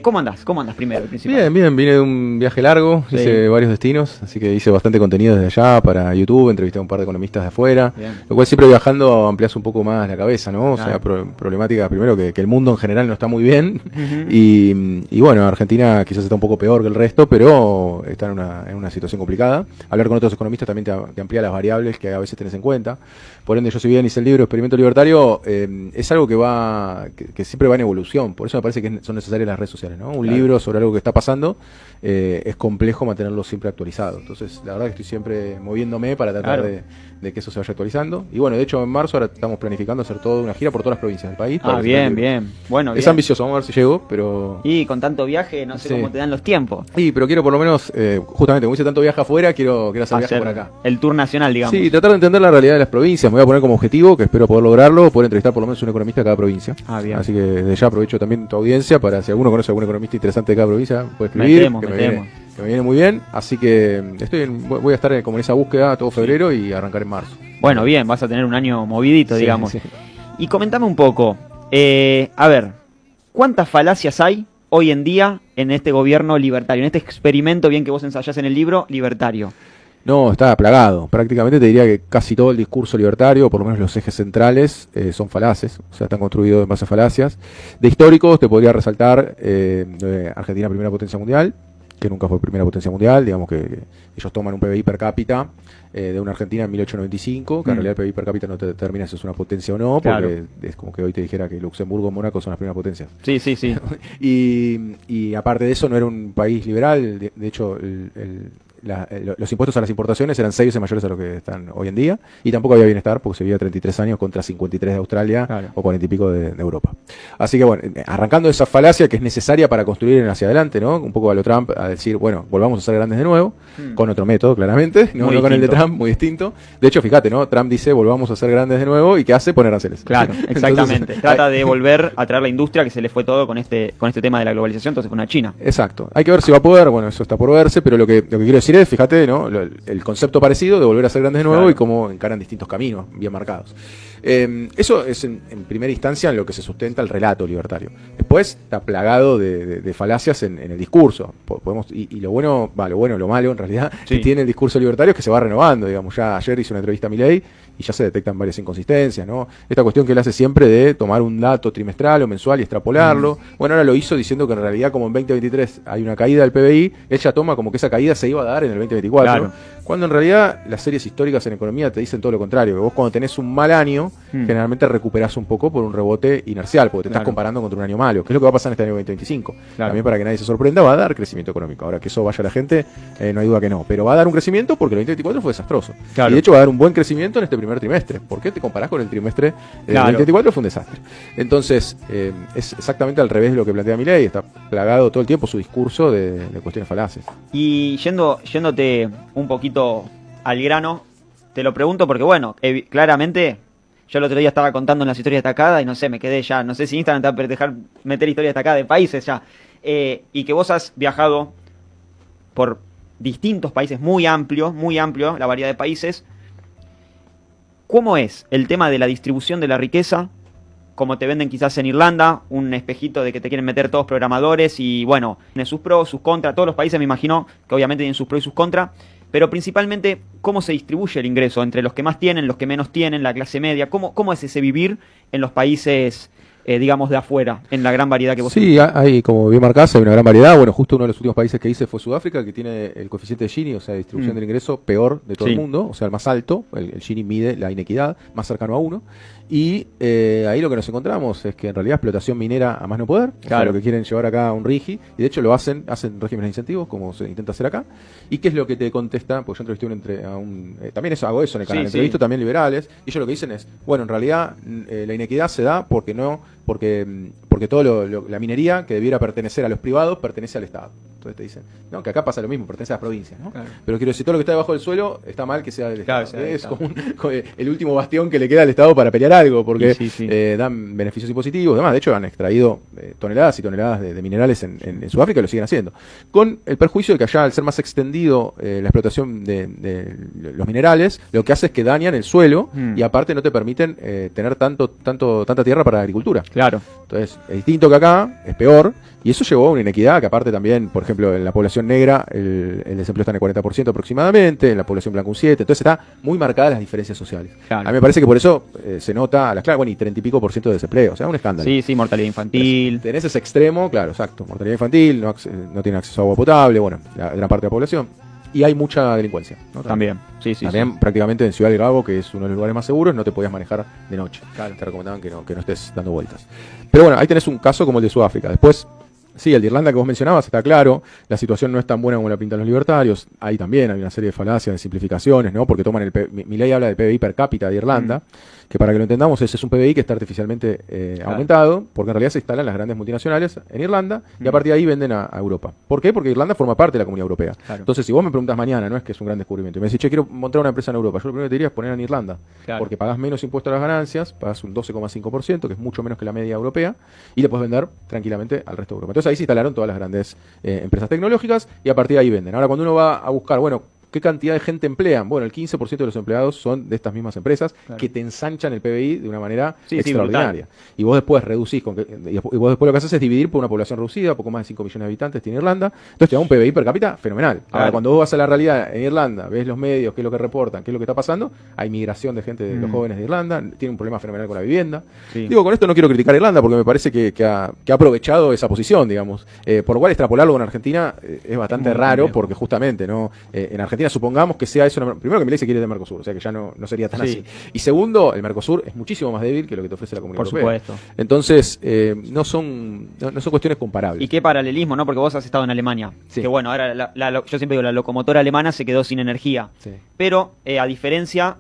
¿Cómo andás? ¿Cómo andás primero? Bien, bien, vine de un viaje largo, Sí. hice varios destinos, así que hice bastante contenido desde allá para YouTube, entrevisté a un par de economistas de afuera, Bien. lo cual siempre viajando ampliás un poco más la cabeza, ¿no? O sea, Claro. problemática primero que el mundo en general no está muy bien, Ujú. y bueno, Argentina quizás está un poco peor que el resto, pero está en una situación complicada. Hablar con otros economistas también te amplía las variables que a veces tenés en cuenta. Por ende, yo si bien hice el libro Experimento Libertario, es algo que siempre va en evolución, por eso me parece que son necesarias las redes sociales, ¿no? Un Claro. libro sobre algo que está pasando, es complejo mantenerlo siempre actualizado. Entonces, la verdad que estoy siempre moviéndome para tratar Claro. de que eso se vaya actualizando. Y bueno, de hecho, en marzo ahora estamos planificando hacer toda una gira por todas las provincias del país. para presentar el libro. Bien. Bueno, Es bien. ambicioso, vamos a ver si llego, pero... Y con tanto viaje, no sé Sí. cómo te dan los tiempos. Sí, pero quiero por lo menos, justamente, como hice tanto viaje afuera, quiero hacer viaje por acá. el tour nacional, digamos. Sí, tratar de entender la realidad de las provincias. Me voy a poner como objetivo, que espero poder lograrlo, poder entrevistar por lo menos un economista de cada provincia. Bien. Así que desde ya aprovecho también tu audiencia para si alguno conoce a algún economista interesante de cada provincia, puede escribir, Metemos. que me viene muy bien. Así que voy a estar como en esa búsqueda todo febrero y arrancar en marzo. Bueno, bien, vas a tener un año movidito, Sí, digamos. sí. Y comentame un poco, a ver, ¿cuántas falacias hay hoy en día en este gobierno libertario, en este experimento, bien que vos ensayás en el libro, libertario? No, está plagado. Prácticamente te diría que casi todo el discurso libertario, por lo menos los ejes centrales, son falaces, o sea, están construidos en base a falacias. De históricos te podría resaltar Argentina, primera potencia mundial, que nunca fue primera potencia mundial, digamos que ellos toman un PBI per cápita de una Argentina en 1895, que en realidad el PBI per cápita no te determina si es una potencia o no, porque Claro. es como que hoy te dijera que Luxemburgo o Mónaco son las primeras potencias. Sí. Y aparte de eso no era un país liberal, de hecho los impuestos a las importaciones eran 6 veces mayores a lo que están hoy en día, y tampoco había bienestar porque se vivía 33 años contra 53 de Australia, Claro. o 40 y pico de Europa. Así que bueno, arrancando esa falacia que es necesaria para construir hacia adelante, ¿no? Un poco a lo Trump a decir, bueno, volvamos a ser grandes de nuevo, con otro método claramente, no con el de Trump, muy distinto. De hecho, fíjate, ¿no? Trump dice, volvamos a ser grandes de nuevo, ¿y qué hace? Poner aranceles. Claro, exactamente. Entonces, Trata de volver a traer la industria que se le fue todo con este tema de la globalización, entonces con una China. Exacto. Hay que ver si va a poder, bueno, eso está por verse, pero lo que quiero decir es, fíjate, ¿no? El concepto parecido de volver a ser grandes de nuevo, Claro. y cómo encaran distintos caminos bien marcados. Eso es en primera instancia en lo que se sustenta el relato libertario. Después está plagado de falacias en el discurso. Y lo malo en realidad, Sí. que tiene el discurso libertario es que se va renovando, digamos. Ya ayer hice una entrevista a Milei y ya se detectan varias inconsistencias, ¿no? Esta cuestión que él hace siempre de tomar un dato trimestral o mensual y extrapolarlo. Bueno, ahora lo hizo diciendo que en realidad, como en 2023 hay una caída del PBI, él ya toma como que esa caída se iba a dar en el 2024. Claro. Cuando en realidad las series históricas en economía te dicen todo lo contrario, que vos cuando tenés un mal año, generalmente recuperás un poco por un rebote inercial, porque te estás comparando contra un año malo, que es lo que va a pasar en este año 2025. Claro. También, para que nadie se sorprenda, va a dar crecimiento económico. Ahora que eso vaya a la gente, no hay duda que no, pero va a dar un crecimiento porque el 2024 fue desastroso. Claro. Y de hecho va a dar un buen crecimiento en este primer trimestre. ¿Por qué te comparás con el trimestre del Claro. 2024? Fue un desastre. Entonces, es exactamente al revés de lo que plantea Milei. Está plagado todo el tiempo su discurso de cuestiones falaces. Y yéndote un poquito al grano, te lo pregunto porque, bueno, claramente, yo el otro día estaba contando en las historias destacadas y no sé, me quedé ya, no sé si Instagram te va a dejar meter historias destacadas de países ya, y que vos has viajado por distintos países, muy amplio la variedad de países. ¿Cómo es el tema de la distribución de la riqueza? Como te venden quizás en Irlanda, un espejito de que te quieren meter todos programadores y bueno, tiene sus pros, sus contras, todos los países me imagino que obviamente tienen sus pros y sus contras, pero principalmente cómo se distribuye el ingreso entre los que más tienen, los que menos tienen, la clase media, cómo es ese vivir en los países, digamos, de afuera, en la gran variedad que vos Sí, hay, como bien marcás, hay una gran variedad. Bueno, justo uno de los últimos países que hice fue Sudáfrica, que tiene el coeficiente de Gini, o sea, distribución del ingreso peor de todo el mundo, o sea, el más alto. El Gini mide la inequidad, más cercano a 1. Y ahí lo que nos encontramos es que en realidad explotación minera a más no poder, o sea, lo que quieren llevar acá a un RIGI, y de hecho lo hacen regímenes de incentivos, como se intenta hacer acá. ¿Y qué es lo que te contesta? Porque yo entrevisté a un también hago eso en el canal, entrevisto también liberales, y ellos lo que dicen es, bueno, en realidad la inequidad se da porque toda la minería que debiera pertenecer a los privados pertenece al Estado. Entonces te dicen, no, que acá pasa lo mismo, pertenece a las provincias, ¿no? Claro. Pero quiero decir, todo lo que está debajo del suelo está mal que sea del Claro, Estado. sea del Es Estado. como el último bastión que le queda al Estado para pelear algo, porque Sí. dan beneficios impositivos, además, de hecho han extraído toneladas y toneladas de minerales en Sudáfrica y lo siguen haciendo. Con el perjuicio de que allá, al ser más extendido la explotación de los minerales, lo que hace es que dañan el suelo y aparte no te permiten tener tanta tierra para la agricultura. Claro. Entonces, es distinto que acá, es peor, y eso llevó a una inequidad que aparte también, por ejemplo, en la población negra el desempleo está en el 40% aproximadamente, en la población blanca un 7%, entonces está muy marcadas las diferencias sociales. Claro. A mí me parece que por eso se nota a las claras, bueno, y 30 y pico % de desempleo, o sea, un escándalo. Sí, mortalidad infantil. Tenés ese extremo, claro, exacto, mortalidad infantil, no tiene acceso a agua potable, bueno, la gran parte de la población. Y hay mucha delincuencia, ¿no? También. Sí. También prácticamente en Ciudad del Cabo, que es uno de los lugares más seguros, no te podías manejar de noche. Claro. Te recomendaban que no estés dando vueltas. Pero bueno, ahí tenés un caso como el de Sudáfrica. Después, sí, el de Irlanda que vos mencionabas, está claro, la situación no es tan buena como la pintan los libertarios. Ahí también hay una serie de falacias, de simplificaciones, ¿no? Porque toman mi ley habla del PBI per cápita de Irlanda, que para que lo entendamos ese es un PBI que está artificialmente aumentado, porque en realidad se instalan las grandes multinacionales en Irlanda y a partir de ahí venden a Europa. ¿Por qué? Porque Irlanda forma parte de la Comunidad Europea. Claro. Entonces, si vos me preguntas mañana, no es que es un gran descubrimiento, y me decís, che, quiero montar una empresa en Europa, yo lo primero que te diría es poner en Irlanda, Claro. porque pagás menos impuestos a las ganancias, pagás un 12,5%, que es mucho menos que la media europea, y le puedes vender tranquilamente al resto de Europa. Entonces ahí se instalaron todas las grandes empresas tecnológicas y a partir de ahí venden. Ahora, cuando uno va a buscar, bueno, ¿qué cantidad de gente emplean? Bueno, el 15% de los empleados son de estas mismas empresas que te ensanchan el PBI de una manera extraordinaria. Y vos después reducís, y vos después lo que haces es dividir por una población reducida, poco más de 5 millones de habitantes tiene Irlanda, entonces te da un PBI per cápita fenomenal. Ahora, cuando vos vas a la realidad en Irlanda, ves los medios, qué es lo que reportan, qué es lo que está pasando, hay migración de gente de los jóvenes de Irlanda, tiene un problema fenomenal con la vivienda. Sí. Digo, con esto no quiero criticar a Irlanda porque me parece que ha aprovechado esa posición, digamos. Por lo cual extrapolarlo con Argentina es bastante raro porque justamente, ¿no? En Argentina supongamos que sea eso, primero que Milei se quiere de Mercosur, o sea que ya no sería tan así. Y segundo, el Mercosur es muchísimo más débil que lo que te ofrece la Comunidad Europea. Por supuesto. Entonces, no son cuestiones comparables. Y qué paralelismo, ¿no? Porque vos has estado en Alemania. Sí. Que bueno, ahora yo siempre digo, la locomotora alemana se quedó sin energía. Sí. Pero, a diferencia,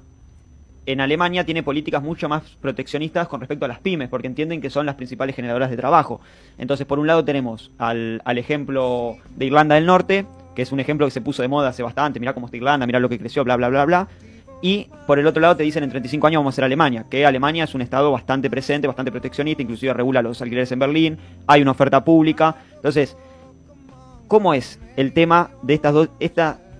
en Alemania tiene políticas mucho más proteccionistas con respecto a las pymes, porque entienden que son las principales generadoras de trabajo. Entonces, por un lado tenemos al ejemplo de Irlanda del Norte, que es un ejemplo que se puso de moda hace bastante, mirá cómo está Irlanda, mirá lo que creció, bla, bla, bla, bla. Y por el otro lado te dicen en 35 años vamos a ser Alemania, que Alemania es un estado bastante presente, bastante proteccionista, inclusive regula los alquileres en Berlín, hay una oferta pública. Entonces, ¿cómo es el tema de estas dos?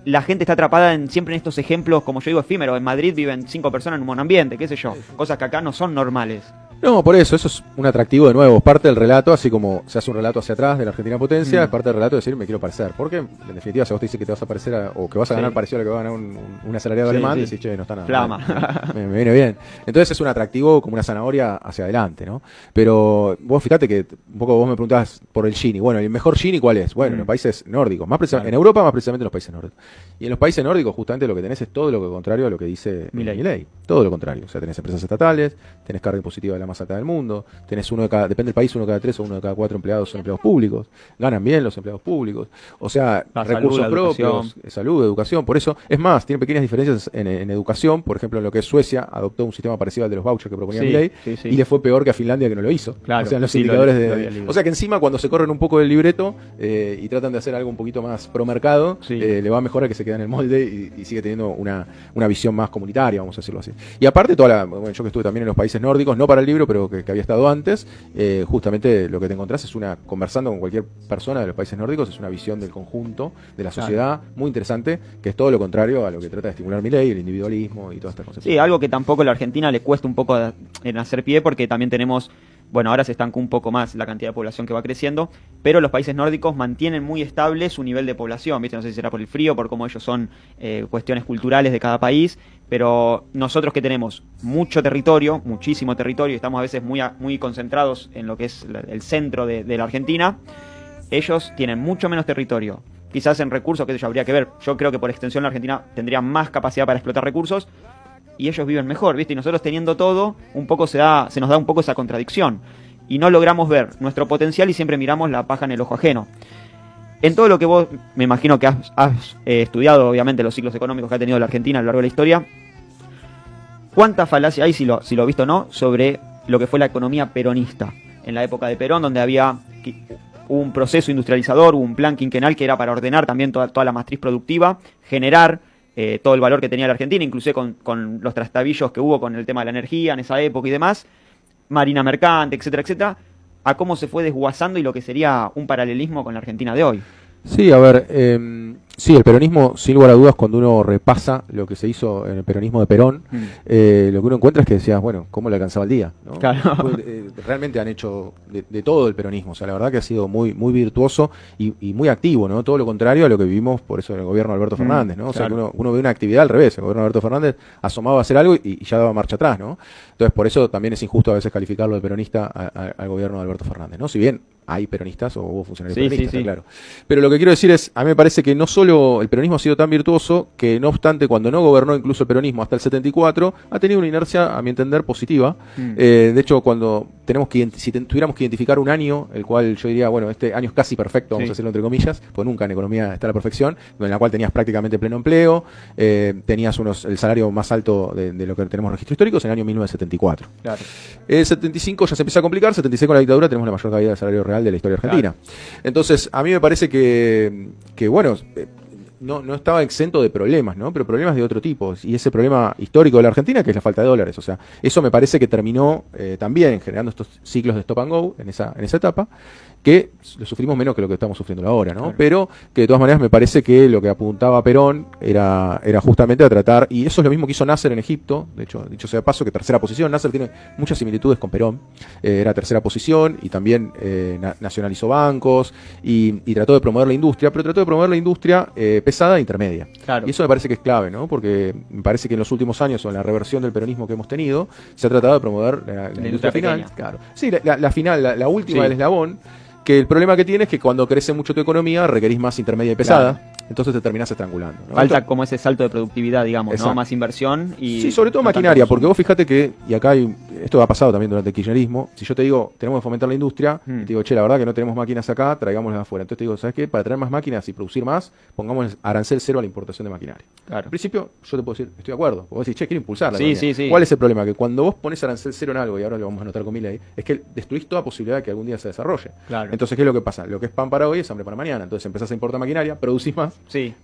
La gente está atrapada siempre en estos ejemplos, como yo digo, efímeros. En Madrid viven 5 personas en un monoambiente, qué sé yo, cosas que acá no son normales. No, por eso es un atractivo de nuevo, es parte del relato, así como se hace un relato hacia atrás de la Argentina potencia, es parte del relato de decir me quiero parecer, porque en definitiva si vos te dices que te vas a parecer o que vas a ganar parecido a lo que va a ganar un asalariado alemán, decís, che, no está nada Flama. Me viene bien. Entonces es un atractivo como una zanahoria hacia adelante, ¿no? Pero vos fíjate que un poco vos me preguntabas por el Gini, bueno, ¿el mejor Gini cuál es? Bueno, en los países nórdicos, en Europa más precisamente en los países nórdicos. Y en los países nórdicos justamente lo que tenés es todo lo contrario a lo que dice Milei. Todo lo contrario, o sea, tenés empresas estatales, tenés carga impositiva de la más alta del mundo, tenés depende del país, 1 cada 3 o 1 de cada 4 empleados son empleados públicos, ganan bien los empleados públicos, o sea, recursos salud, propios, salud, educación, por eso, es más, tienen pequeñas diferencias en educación, por ejemplo, en lo que es Suecia, adoptó un sistema parecido al de los vouchers que proponía Milei, y le fue peor que a Finlandia que no lo hizo. Claro, o sea, en los indicadores o sea que encima cuando se corren un poco del libreto y tratan de hacer algo un poquito más pro mercado, le va mejor a que se queda en el molde y sigue teniendo una visión más comunitaria, vamos a decirlo así. Y aparte, bueno, yo que estuve también en los países nórdicos, no para el libro, pero que había estado antes, justamente lo que te encontrás es conversando con cualquier persona de los países nórdicos, es una visión del conjunto, de la sociedad, muy interesante, que es todo lo contrario a lo que trata de estimular Milei, el individualismo y toda esta concepción. Sí, algo que tampoco a la Argentina le cuesta un poco en hacer pie, porque también tenemos, bueno, ahora se estancó un poco más la cantidad de población que va creciendo, pero los países nórdicos mantienen muy estable su nivel de población, ¿viste? No sé si será por el frío, por cómo ellos son cuestiones culturales de cada país, pero nosotros que tenemos mucho territorio, muchísimo territorio, y estamos a veces muy concentrados en lo que es el centro de la Argentina, ellos tienen mucho menos territorio. Quizás en recursos, que eso habría que ver. Yo creo que por extensión la Argentina tendría más capacidad para explotar recursos, y ellos viven mejor, ¿viste? Y nosotros teniendo todo, un poco se nos da un poco esa contradicción. Y no logramos ver nuestro potencial y siempre miramos la paja en el ojo ajeno. En todo lo que vos, me imagino que has estudiado, obviamente, los ciclos económicos que ha tenido la Argentina a lo largo de la historia, ¿cuánta falacia hay, si lo visto o no, sobre lo que fue la economía peronista? En la época de Perón, donde había hubo un proceso industrializador, hubo un plan quinquenal que era para ordenar también toda la matriz productiva, generar todo el valor que tenía la Argentina, inclusive con los trastabillos que hubo con el tema de la energía en esa época y demás, marina mercante, etcétera, etcétera, a cómo se fue desguazando y lo que sería un paralelismo con la Argentina de hoy. Sí, a ver, sí, el peronismo, sin lugar a dudas, cuando uno repasa lo que se hizo en el peronismo de Perón, lo que uno encuentra es que decías, bueno, ¿cómo le alcanzaba el día? ¿no? Claro. Realmente han hecho de todo el peronismo, o sea, la verdad que ha sido muy virtuoso y muy activo, ¿no? Todo lo contrario a lo que vivimos, por eso, en el gobierno de Alberto Fernández, ¿no? O sea, que uno ve una actividad al revés, el gobierno de Alberto Fernández asomaba a hacer algo y ya daba marcha atrás, ¿no? Entonces, por eso también es injusto a veces calificarlo de peronista al gobierno de Alberto Fernández, ¿no? Si bien hay peronistas o hubo funcionarios peronistas, sí. claro. Pero lo que quiero decir es, a mí me parece que no solo el peronismo ha sido tan virtuoso, que no obstante, cuando no gobernó incluso el peronismo hasta el 74, ha tenido una inercia, a mi entender, positiva. De hecho, cuando si tuviéramos que identificar un año, el cual yo diría, bueno, este año es casi perfecto, vamos a decirlo entre comillas, pues nunca en economía está la perfección, en la cual tenías prácticamente pleno empleo, tenías el salario más alto de lo que tenemos registro histórico, es en el año 1974. Claro. El 75 ya se empieza a complicar, 76 con la dictadura tenemos la mayor caída del salario real de la historia argentina. Claro. Entonces, a mí me parece que bueno, no estaba exento de problemas, ¿no? Pero problemas de otro tipo. Y ese problema histórico de la Argentina, que es la falta de dólares. O sea, eso me parece que terminó también generando estos ciclos de stop and go en esa etapa, que lo sufrimos menos que lo que estamos sufriendo ahora, ¿no? Claro. Pero que de todas maneras me parece que lo que apuntaba Perón era justamente a tratar, y eso es lo mismo que hizo Nasser en Egipto, de hecho, dicho sea de paso, que tercera posición, Nasser tiene muchas similitudes con Perón, era tercera posición y también nacionalizó bancos y trató de promover la industria, pero trató de promover la industria pesada e intermedia. Claro. Y eso me parece que es clave, ¿no? Porque me parece que en los últimos años, o en la reversión del peronismo que hemos tenido, se ha tratado de promover la industria final. Pequeña. Claro. Sí, la final, la última del eslabón, que el problema que tiene es que cuando crece mucho tu economía requerís más intermedia y pesada, claro. Entonces te terminás estrangulando, ¿no? Falta como ese salto de productividad, digamos, ¿no? Más inversión y... Sí, sobre todo maquinaria, porque vos fíjate que, y acá esto ha pasado también durante el kirchnerismo, si yo te digo, tenemos que fomentar la industria, y te digo, che, la verdad que no tenemos máquinas acá, traigámoslas de afuera. Entonces te digo, ¿sabes qué? Para traer más máquinas y producir más, pongamos arancel cero a la importación de maquinaria. Claro. Al principio, yo te puedo decir, estoy de acuerdo. Vos decís, che, quiero impulsarla. Sí. ¿Cuál es el problema? Que cuando vos pones arancel cero en algo, y ahora lo vamos a notar con Milei, es que destruís toda posibilidad de que algún día se desarrolle. Claro. Entonces, ¿qué es lo que pasa? Lo que es pan para hoy es hambre para mañana. Entonces empezás a importar maquinaria, producís más,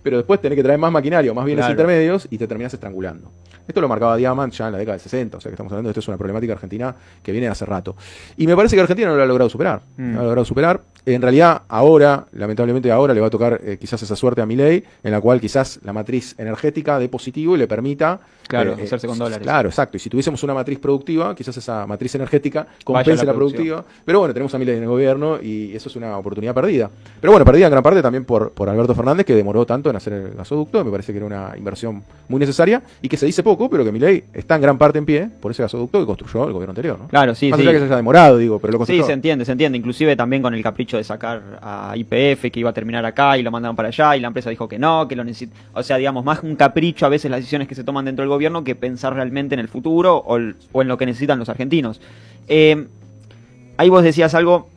pero después tenés que traer más maquinaria o más bienes intermedios y te terminás estrangulando. Esto lo marcaba Diamant ya en la década del 60, o sea que estamos hablando de esto, es una problemática argentina que viene de hace rato. Y me parece que Argentina no lo ha logrado superar. No lo ha logrado superar. En realidad, ahora, lamentablemente ahora, le va a tocar quizás esa suerte a Milei, en la cual quizás la matriz energética dé positivo y le permita... hacerse con dólares. Claro, exacto. Y si tuviésemos una matriz productiva, quizás esa matriz energética compense la productiva. Pero bueno, tenemos a Milei en el gobierno y eso es una oportunidad perdida. Pero bueno, perdida en gran parte también por Alberto Fernández, que demoró tanto en hacer el gasoducto. Me parece que era una inversión muy necesaria y que se dice poco, pero que Milei está en gran parte en pie por ese gasoducto que construyó el gobierno anterior, ¿no? Claro, sí, más allá que se haya demorado, digo, pero lo construyó. Sí, se entiende. Inclusive también con el capricho de sacar a YPF, que iba a terminar acá y lo mandaron para allá y la empresa dijo que no, que lo necesita. O sea, digamos, más un capricho a veces las decisiones que se toman dentro del gobierno que pensar realmente en el futuro o en lo que necesitan los argentinos. Ahí vos decías algo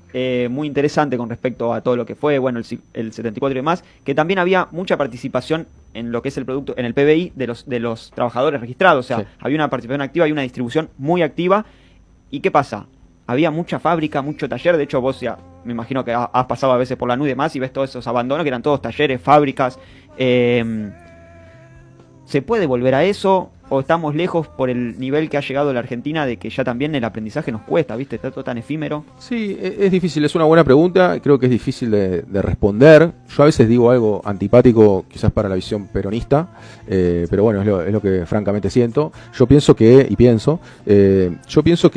muy interesante con respecto a todo lo que fue, bueno, el 74 y demás, que también había mucha participación en lo que es el producto, en el PBI de los trabajadores registrados. O sea, había una participación activa y una distribución muy activa. ¿Y qué pasa? Había mucha fábrica, mucho taller. De hecho, vos ya me imagino que has pasado a veces por la NU y demás y ves todos esos abandonos que eran todos talleres, fábricas. ¿Se puede volver a eso? ¿O estamos lejos por el nivel que ha llegado la Argentina de que ya también el aprendizaje nos cuesta, ¿viste? Está todo tan efímero. Sí, es difícil, es una buena pregunta, creo que es difícil de responder. Yo a veces digo algo antipático quizás para la visión peronista, pero bueno, es lo que francamente siento. Yo pienso que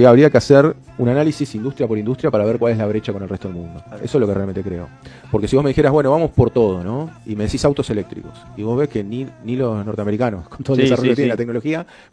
habría que hacer un análisis industria por industria para ver cuál es la brecha con el resto del mundo. Eso es lo que realmente creo. Porque si vos me dijeras, bueno, vamos por todo, ¿no? Y me decís autos eléctricos, y vos ves que ni los norteamericanos, con todo el desarrollo que tiene la tecnología,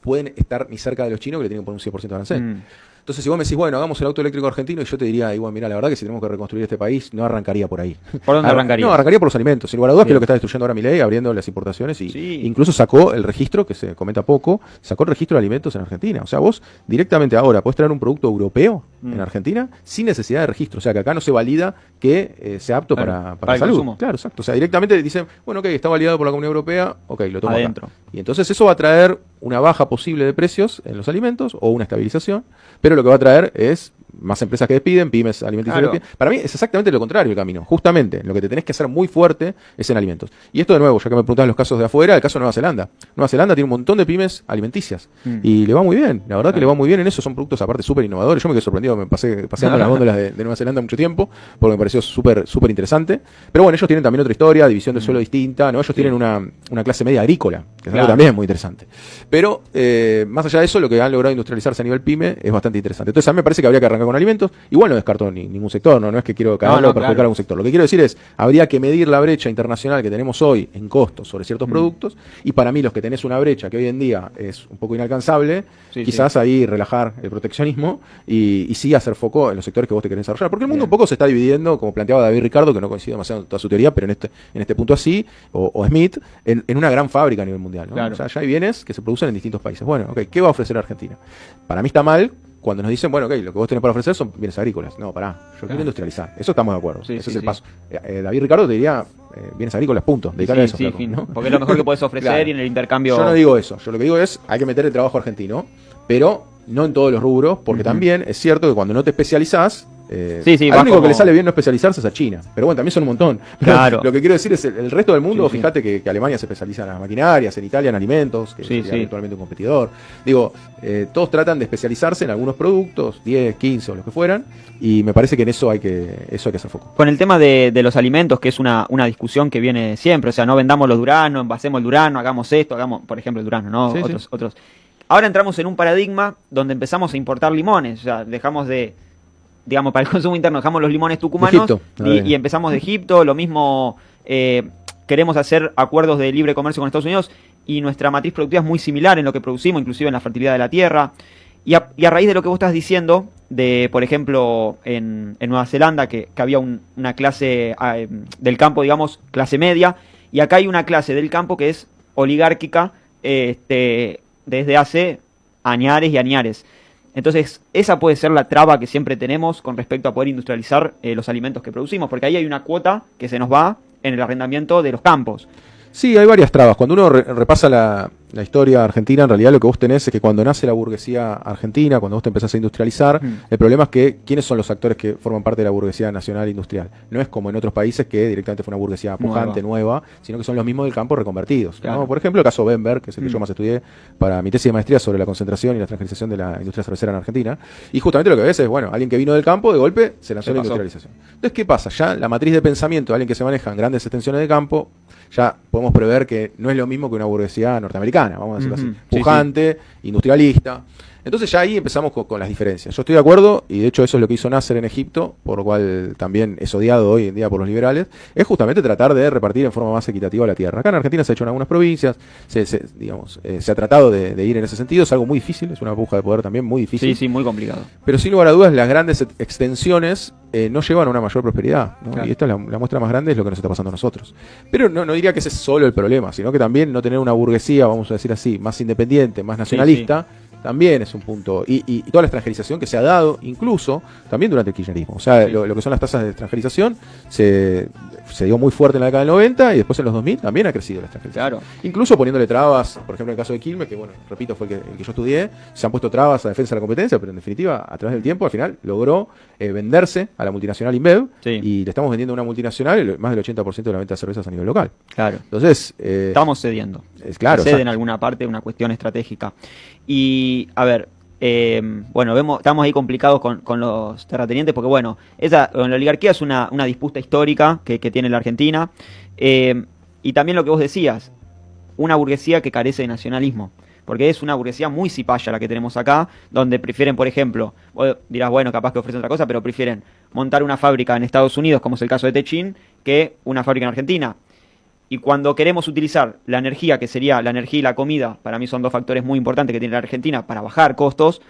pueden estar ni cerca de los chinos que le tienen que poner un 100% de arancel. Entonces, si vos me decís, bueno, hagamos el auto eléctrico argentino, y yo te diría, igual, mira, la verdad que si tenemos que reconstruir este país, no arrancaría por ahí. ¿Por dónde arrancaría? No, arrancaría por los alimentos. Sin lugar a dudas, que es lo que está destruyendo ahora Milei, abriendo las importaciones, y incluso sacó el registro, que se comenta poco, sacó el registro de alimentos en Argentina. O sea, vos directamente ahora podés traer un producto europeo en Argentina sin necesidad de registro. O sea, que acá no se valida que sea apto para la salud. Consumo. Claro, exacto. O sea, directamente dicen, bueno, ok, está validado por la Comunidad Europea, ok, lo tomo adentro. Acá. Y entonces eso va a traer una baja posible de precios en los alimentos o una estabilización, pero lo que va a traer es más empresas que despiden, pymes alimenticias Claro. que despiden. Para mí es exactamente lo contrario el camino. Justamente, lo que te tenés que hacer muy fuerte es en alimentos. Y esto de nuevo, ya que me preguntabas los casos de afuera, el caso de Nueva Zelanda. Nueva Zelanda tiene un montón de pymes alimenticias y le va muy bien. La verdad que le va muy bien en eso. Son productos aparte súper innovadores. Yo me quedé sorprendido, me pasé paseando las góndolas de Nueva Zelanda mucho tiempo porque me pareció súper interesante. Pero bueno, ellos tienen también otra historia, división del suelo distinta, ¿no? Ellos tienen una clase media agrícola, que es algo también muy interesante. Pero más allá de eso, lo que han logrado industrializarse a nivel pyme es bastante interesante. Entonces a mí me parece que habría que arrancar con alimentos. Igual no descarto ningún sector, no es que quiero cagarlo o perjudicar a algún sector. Lo que quiero decir es, habría que medir la brecha internacional que tenemos hoy en costos sobre ciertos productos, y para mí los que tenés una brecha que hoy en día es un poco inalcanzable, quizás ahí relajar el proteccionismo y sí hacer foco en los sectores que vos te querés desarrollar. Porque el mundo un poco se está dividiendo, como planteaba David Ricardo, que no coincide demasiado en toda su teoría, pero en este punto así, o Smith, en una gran fábrica a nivel mundial, ¿no? O sea, ya hay bienes que se producen en distintos países. Bueno, ok, ¿qué va a ofrecer Argentina? Para mí está mal cuando nos dicen, bueno, ok, lo que vos tenés para ofrecer son bienes agrícolas. No, pará, yo quiero industrializar. Eso estamos de acuerdo. Ese es el paso. David Ricardo te diría, bienes agrícolas, punto. Dedicale a eso, flaco, ¿no? Porque es lo mejor que podés ofrecer y en el intercambio... Yo no digo eso. Yo lo que digo es, hay que meter el trabajo argentino, pero no en todos los rubros, porque también es cierto que cuando no te especializás, al único que le sale bien no especializarse es a China. Pero bueno, también son un montón. Claro. Lo que quiero decir es el resto del mundo, fíjate que Alemania se especializa en las maquinarias, en Italia en alimentos, que sería actualmente un competidor. Digo, todos tratan de especializarse en algunos productos, 10, 15 o los que fueran, y me parece que en eso hay que hacer foco. Con el tema de los alimentos, que es una discusión que viene siempre, o sea, no vendamos los duranos, envasemos el durano, hagamos esto, hagamos, por ejemplo, el durano, ¿no? Otros. Ahora entramos en un paradigma donde empezamos a importar limones, o sea, dejamos de... digamos, para el consumo interno, dejamos los limones tucumanos y empezamos de Egipto. Lo mismo, queremos hacer acuerdos de libre comercio con Estados Unidos y nuestra matriz productiva es muy similar en lo que producimos, inclusive en la fertilidad de la tierra. Y a raíz de lo que vos estás diciendo, de por ejemplo, en Nueva Zelanda, que había una clase del campo, digamos, clase media, y acá hay una clase del campo que es oligárquica desde hace añares y añares. Entonces, esa puede ser la traba que siempre tenemos con respecto a poder industrializar los alimentos que producimos, porque ahí hay una cuota que se nos va en el arrendamiento de los campos. Sí, hay varias trabas. Cuando uno repasa la historia argentina, en realidad lo que vos tenés es que cuando nace la burguesía argentina, cuando vos te empezás a industrializar, el problema es que ¿quiénes son los actores que forman parte de la burguesía nacional industrial? No es como en otros países que directamente fue una burguesía pujante, nueva, sino que son los mismos del campo reconvertidos. Claro. ¿No? Por ejemplo, el caso Bember, que es el que yo más estudié para mi tesis de maestría sobre la concentración y la transgenización de la industria cervecera en Argentina. Y justamente lo que ves es, bueno, alguien que vino del campo, de golpe, se lanzó la industrialización. Entonces, ¿qué pasa? Ya la matriz de pensamiento de alguien que se maneja en grandes extensiones de campo, ya podemos prever que no es lo mismo que una burguesía norteamericana, vamos a decirlo así, pujante, industrialista. Entonces ya ahí empezamos con las diferencias. Yo estoy de acuerdo, y de hecho eso es lo que hizo Nasser en Egipto, por lo cual también es odiado hoy en día por los liberales, es justamente tratar de repartir en forma más equitativa la tierra. Acá en Argentina se ha hecho en algunas provincias, se ha tratado de ir en ese sentido, es algo muy difícil, es una puja de poder también muy difícil. Sí, muy complicado. Pero sin lugar a dudas, las grandes extensiones no llevan a una mayor prosperidad, ¿no? Claro. Y esta es la muestra más grande, es lo que nos está pasando a nosotros. Pero no diría que ese es solo el problema, sino que también no tener una burguesía, vamos a decir así, más independiente, más nacionalista, también es un punto. Y toda la extranjerización que se ha dado, incluso también durante el kirchnerismo. O sea, lo que son las tasas de extranjerización se dio muy fuerte en la década del 90 y después en los 2000 también ha crecido la extranjerización. Claro. Incluso poniéndole trabas, por ejemplo, en el caso de Quilmes, que bueno, repito, fue el que yo estudié, se han puesto trabas a defensa de la competencia, pero en definitiva, a través del tiempo, al final, logró venderse a la multinacional InBev y le estamos vendiendo a una multinacional más del 80% de la venta de cervezas a nivel local. Claro. Entonces, estamos cediendo. Claro. Cede en alguna parte, una cuestión estratégica. Y, a ver, bueno, estamos ahí complicados con los terratenientes porque, bueno, la oligarquía es una disputa histórica que tiene la Argentina. Y también lo que vos decías, una burguesía que carece de nacionalismo. Porque es una burguesía muy cipaya la que tenemos acá, donde prefieren, por ejemplo, vos dirás, bueno, capaz que ofrecen otra cosa, pero prefieren montar una fábrica en Estados Unidos, como es el caso de Techin, que una fábrica en Argentina. Y cuando queremos utilizar la energía, que sería la energía y la comida, para mí son dos factores muy importantes que tiene la Argentina para bajar costos,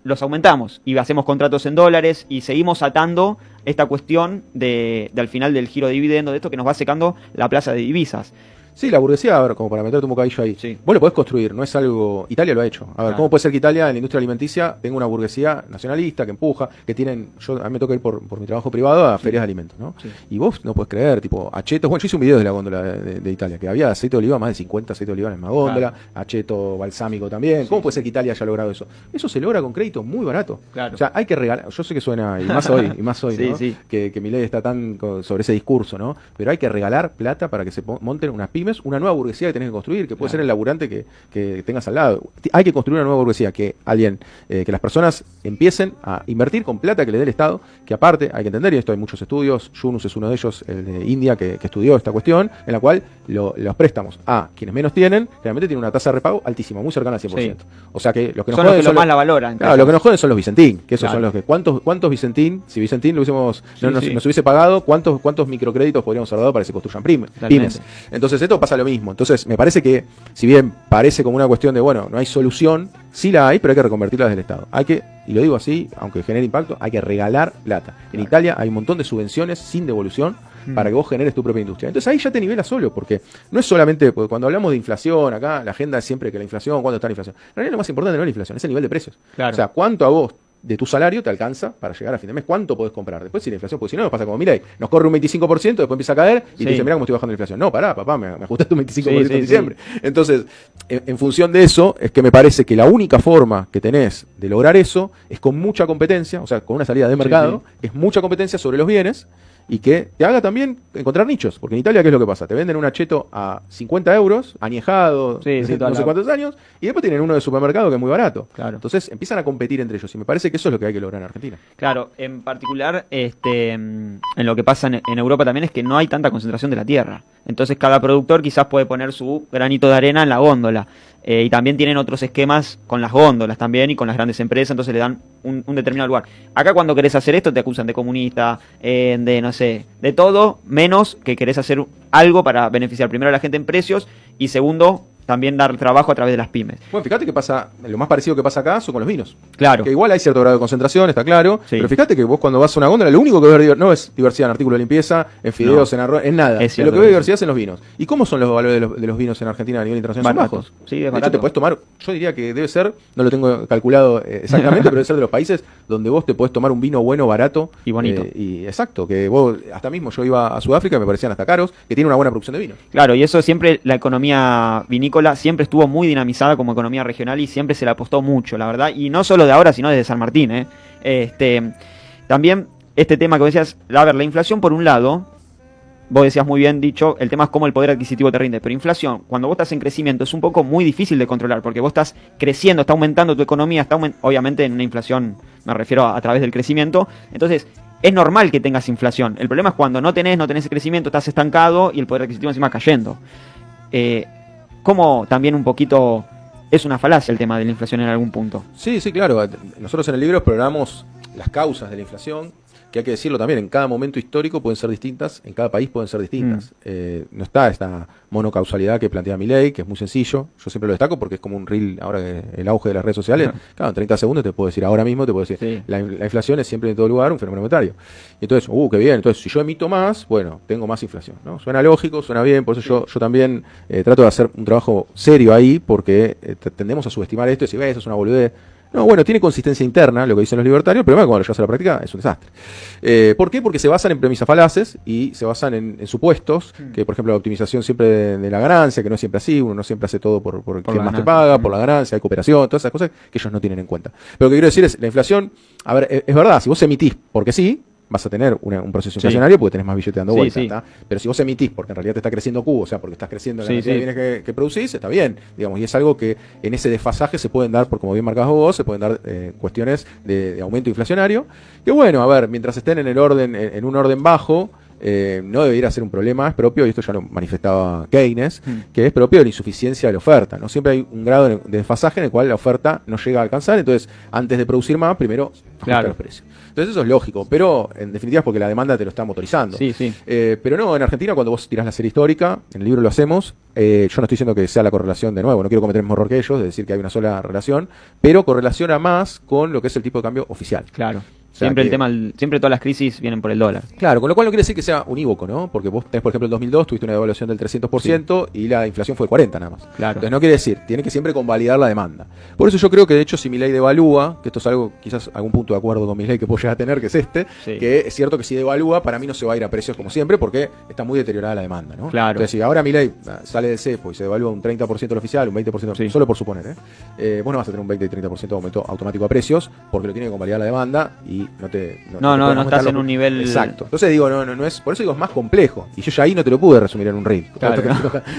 los aumentamos y hacemos contratos en dólares y seguimos atando esta cuestión al final del giro de dividendo, de esto que nos va secando la plaza de divisas. Sí, la burguesía, a ver, como para meterte un bocadillo ahí. Sí. Vos lo podés construir, no es algo... Italia lo ha hecho. A ver, ¿cómo puede ser que Italia en la industria alimenticia tenga una burguesía nacionalista que empuja, que tienen... A mí me toca ir por mi trabajo privado a ferias de alimentos, ¿no? Sí. Y vos no podés creer, tipo, achetos... Bueno, yo hice un video de la góndola de Italia, que había aceite de oliva, más de 50 aceite de oliva en la góndola, acheto balsámico también. ¿Cómo puede ser que Italia haya logrado eso? Eso se logra con crédito muy barato. Claro. O sea, hay que regalar... Yo sé que suena, y más hoy, sí, ¿no? Sí. Que Milei está tan sobre ese discurso, ¿no? Pero hay que regalar plata para que se monten unas pymes, una nueva burguesía que tenés que construir, que puede ser el laburante que tengas al lado. Hay que construir una nueva burguesía, que las personas empiecen a invertir con plata que le dé el Estado, que aparte hay que entender, y esto hay muchos estudios, Yunus es uno de ellos, el de India, que estudió esta cuestión, en la cual los préstamos a quienes menos tienen, generalmente tienen una tasa de repago altísima, muy cercana al 100%. Sí. O sea que los que nos joden son los que más la valoran. Claro, lo que nos joden son los Vicentín, que esos son los que... ¿Cuántos Vicentín? Si Vicentín lo hubiésemos, nos hubiese pagado, ¿cuántos microcréditos podríamos haber dado para que se construyan pymes? Entonces esto pasa lo mismo. Entonces me parece que, si bien parece como una cuestión de, bueno, no hay solución, sí la hay, pero hay que reconvertirla desde el Estado. Hay que, y lo digo así, aunque genere impacto, hay que regalar plata. En Italia hay un montón de subvenciones sin devolución para que vos generes tu propia industria. Entonces ahí ya te nivela solo, porque no es solamente, porque cuando hablamos de inflación, acá la agenda es siempre que la inflación, ¿cuándo está la inflación? En realidad lo más importante no es la inflación, es el nivel de precios. Claro. O sea, ¿cuánto a vos de tu salario te alcanza para llegar a fin de mes? ¿Cuánto podés comprar? Después si la inflación, porque si no nos pasa como Milei, nos corre un 25%, después empieza a caer y te dice, mirá cómo estoy bajando la inflación. No, pará, papá, me ajustaste un 25% en diciembre. Entonces, en función de eso, es que me parece que la única forma que tenés de lograr eso es con mucha competencia, o sea, con una salida de mercado, es mucha competencia sobre los bienes, y que te haga también encontrar nichos. Porque en Italia, ¿qué es lo que pasa? Te venden un acheto a 50 euros, añejado, no sé cuántos años, y después tienen uno de supermercado que es muy barato. Claro. Entonces empiezan a competir entre ellos, y me parece que eso es lo que hay que lograr en Argentina. Claro, en particular, en lo que pasa en Europa también es que no hay tanta concentración de la tierra. Entonces cada productor quizás puede poner su granito de arena en la góndola. Y también tienen otros esquemas con las góndolas también y con las grandes empresas, entonces le dan un determinado lugar. Acá cuando querés hacer esto te acusan de comunista, de no sé, de todo, menos que querés hacer algo para beneficiar primero a la gente en precios y segundo, también dar trabajo a través de las pymes. Bueno, fíjate que pasa, lo más parecido que pasa acá son con los vinos. Claro. Que igual hay cierto grado de concentración, está claro, pero fíjate que vos cuando vas a una góndola, lo único que ves no es diversidad en artículos de limpieza, en fideos, en arroz, en nada. Lo que ves diversidad es en los vinos. ¿Y cómo son los valores de los vinos en Argentina a nivel internacional? Son bajos. Sí, es barato. De hecho, te podés tomar, yo diría que debe ser, no lo tengo calculado exactamente, pero debe ser de los países donde vos te podés tomar un vino bueno, barato. Y bonito. Y exacto, que vos, hasta mismo yo iba a Sudáfrica y me parecían hasta caros, que tiene una buena producción de vino. Claro, y eso siempre, la economía vinícola siempre estuvo muy dinamizada como economía regional y siempre se le apostó mucho, la verdad, y no solo de ahora, sino desde San Martín. También este tema que vos decías, a ver, la inflación por un lado, vos decías muy bien dicho, el tema es cómo el poder adquisitivo te rinde, pero inflación, cuando vos estás en crecimiento, es un poco muy difícil de controlar, porque vos estás creciendo, está aumentando tu economía, obviamente en una inflación, me refiero a través del crecimiento, entonces es normal que tengas inflación, el problema es cuando no tenés ese crecimiento, estás estancado y el poder adquisitivo encima cayendo. Como también un poquito es una falacia el tema de la inflación en algún punto. Sí, claro. Nosotros en el libro exploramos las causas de la inflación, que hay que decirlo también, en cada momento histórico pueden ser distintas, en cada país pueden ser distintas. No está esta monocausalidad que plantea Milei, que es muy sencillo. Yo siempre lo destaco porque es como un reel, ahora que el auge de las redes sociales. Claro, en 30 segundos te puedo decir, ahora mismo te puedo decir, la inflación es siempre en todo lugar un fenómeno monetario. Y entonces, qué bien, entonces si yo emito más, bueno, tengo más inflación, ¿no? Suena lógico, suena bien, por eso yo también trato de hacer un trabajo serio ahí, porque tendemos a subestimar esto y decir, eso es una boludez. No, bueno, tiene consistencia interna, lo que dicen los libertarios, pero cuando lo llevas a la práctica es un desastre. ¿Por qué? Porque se basan en premisas falaces y se basan en supuestos, que por ejemplo la optimización siempre de la ganancia, que no es siempre así, uno no siempre hace todo por quien más te paga, por la ganancia, hay cooperación, todas esas cosas que ellos no tienen en cuenta. Pero lo que quiero decir es, la inflación, a ver, es verdad, si vos emitís porque sí, vas a tener un proceso inflacionario porque tenés más billete dando vuelta. ¿Tá? Pero si vos emitís porque en realidad te está creciendo Q, o sea, porque estás creciendo la cantidad de bienes que producís, está bien, digamos, y es algo que en ese desfasaje se pueden dar, por como bien marcás vos, se pueden dar cuestiones de aumento inflacionario, que bueno, a ver, mientras estén en un orden bajo, no debería ser un problema, es propio, y esto ya lo manifestaba Keynes, que es propio de la insuficiencia de la oferta, ¿no? Siempre hay un grado de desfasaje en el cual la oferta no llega a alcanzar, entonces antes de producir más, primero ajustar los precios. Entonces eso es lógico, pero en definitiva es porque la demanda te lo está motorizando. Pero no, en Argentina cuando vos tirás la serie histórica, en el libro lo hacemos, yo no estoy diciendo que sea la correlación de nuevo, no quiero cometer el mismo error que ellos, de decir que hay una sola relación, pero correlaciona más con lo que es el tipo de cambio oficial. Claro. sea siempre que, siempre todas las crisis vienen por el dólar. Claro, con lo cual no quiere decir que sea unívoco, ¿no? Porque vos tenés, por ejemplo, en 2002 tuviste una devaluación del 300% y la inflación fue del 40% nada más. Claro. Entonces no quiere decir, tiene que siempre convalidar la demanda. Por eso yo creo que de hecho si Milei devalúa, que esto es algo, quizás algún punto de acuerdo con Milei que puedo llegar a tener, que es que es cierto que si devalúa, para mí no se va a ir a precios como siempre, porque está muy deteriorada la demanda, ¿no? Claro. Entonces si ahora Milei sale del cepo y se devalúa un 30% el oficial, un 20%, solo por suponer, vos no vas a tener un 20 y 30% de aumento automático a precios, porque lo tiene que convalidar la demanda y no estás en un nivel... Exacto. Entonces digo, no es, por eso digo, es más complejo. Y yo ya ahí no te lo pude resumir en un reel. Claro.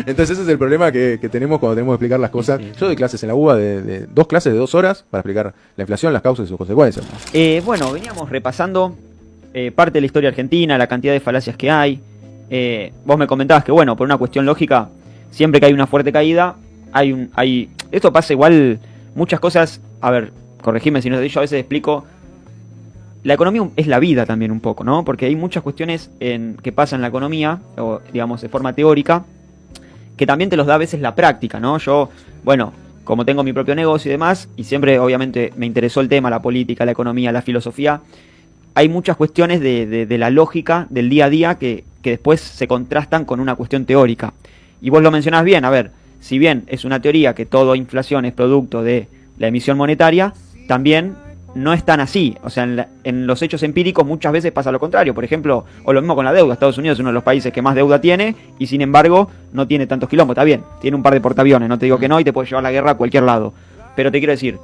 Entonces ese es el problema que tenemos cuando tenemos que explicar las cosas. Yo doy clases en la UBA de 2 clases de 2 horas para explicar la inflación, las causas y sus consecuencias. Bueno, veníamos repasando parte de la historia argentina, la cantidad de falacias que hay. Vos me comentabas que, bueno, por una cuestión lógica, siempre que hay una fuerte caída, esto pasa igual, muchas cosas, a ver, corregime si no te digo, yo a veces explico, la economía es la vida también un poco, ¿no? Porque hay muchas cuestiones que pasan en la economía, o digamos de forma teórica, que también te los da a veces la práctica, ¿no? Yo, bueno, como tengo mi propio negocio y demás, y siempre obviamente me interesó el tema, la política, la economía, la filosofía, hay muchas cuestiones de la lógica del día a día que después se contrastan con una cuestión teórica. Y vos lo mencionás bien, a ver, si bien es una teoría que toda inflación es producto de la emisión monetaria, también no es tan así. O sea, en los hechos empíricos muchas veces pasa lo contrario. Por ejemplo, o lo mismo con la deuda. Estados Unidos es uno de los países que más deuda tiene y sin embargo no tiene tantos quilombos. Está bien, tiene un par de portaaviones, no te digo que no, y te puede llevar la guerra a cualquier lado. Pero te quiero decir,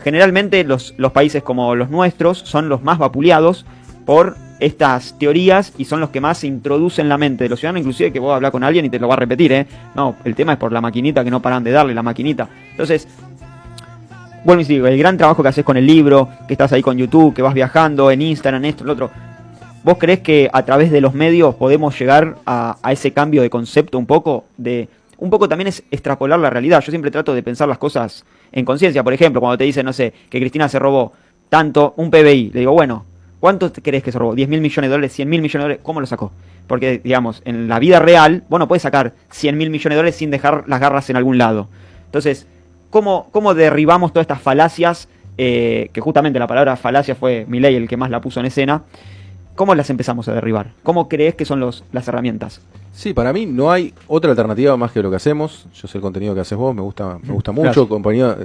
generalmente los países como los nuestros son los más vapuleados por estas teorías y son los que más se introducen en la mente de los ciudadanos, inclusive que vos hablas con alguien y te lo va a repetir, No, el tema es por la maquinita que no paran de darle, la maquinita. Entonces, bueno, y digo, el gran trabajo que haces con el libro, que estás ahí con YouTube, que vas viajando en Instagram, esto, lo otro, ¿vos creés que a través de los medios podemos llegar a ese cambio de concepto un poco? Un poco también es extrapolar la realidad. Yo siempre trato de pensar las cosas en conciencia. Por ejemplo, cuando te dicen, no sé, que Cristina se robó tanto, un PBI, le digo, bueno, ¿cuánto crees que se robó? ¿10.000 millones de dólares? ¿100.000 millones de dólares? ¿Cómo lo sacó? Porque, digamos, en la vida real, vos no podés sacar 100.000 millones de dólares sin dejar las garras en algún lado. Entonces, ¿cómo derribamos todas estas falacias? Que justamente la palabra falacia fue Milei el que más la puso en escena. ¿Cómo las empezamos a derribar? ¿Cómo crees que son las herramientas? Sí, para mí no hay otra alternativa más que lo que hacemos. Yo sé el contenido que haces vos, me gusta mucho,